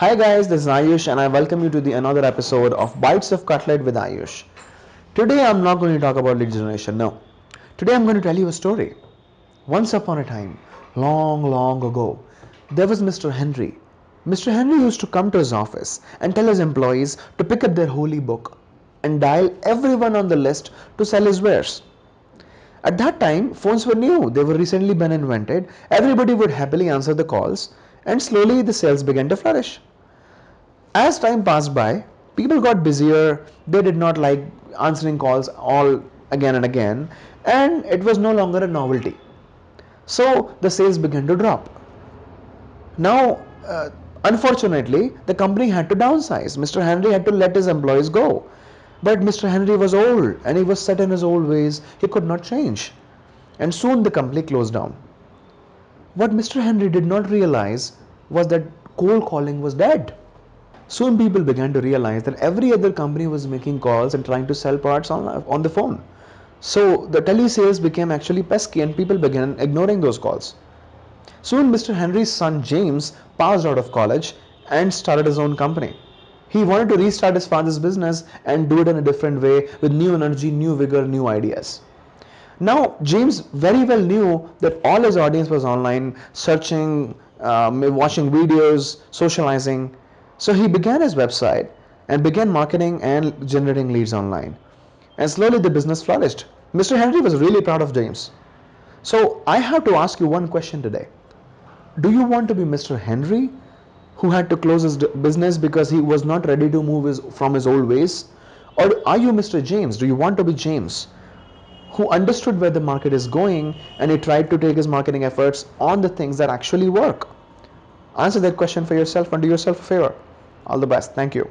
Hi guys, this is Ayush and I welcome you to the another episode of Bites of Cutlet with Ayush. Today I'm not going to talk about lead generation, no. Today I'm going to tell you a story. Once upon a time, long ago, there was Mr. Henry. Mr. Henry used to come to his office and tell his employees to pick up their holy book and dial everyone on the list to sell his wares. At that time, phones were new, they were recently been invented, everybody would happily answer the calls, and slowly the sales began to flourish. As time passed by, people got busier, they did not like answering calls all again and again, and it was no longer a novelty. So the sales began to drop. Now, unfortunately, the company had to downsize. Mr. Henry had to let his employees go. But Mr. Henry was old and he was set in his old ways, he could not change. And soon the company closed down. What Mr. Henry did not realize was that cold calling was dead. Soon people began to realize that every other company was making calls and trying to sell products on the phone. So the telesales became actually pesky and people began ignoring those calls. Soon Mr. Henry's son James passed out of college and started his own company. He wanted to restart his father's business and do it in a different way with new energy, new vigor, new ideas. Now, James very well knew that all his audience was online, searching, watching videos, socializing. So he began his website and began marketing and generating leads online. And slowly the business flourished. Mr. Henry was really proud of James. So I have to ask you one question today. Do you want to be Mr. Henry, who had to close his business because he was not ready to move from his old ways? Or are you Mr. James? Do you want to be James, who understood where the market is going and he tried to take his marketing efforts on the things that actually work? Answer that question for yourself and do yourself a favor. All the best. Thank you.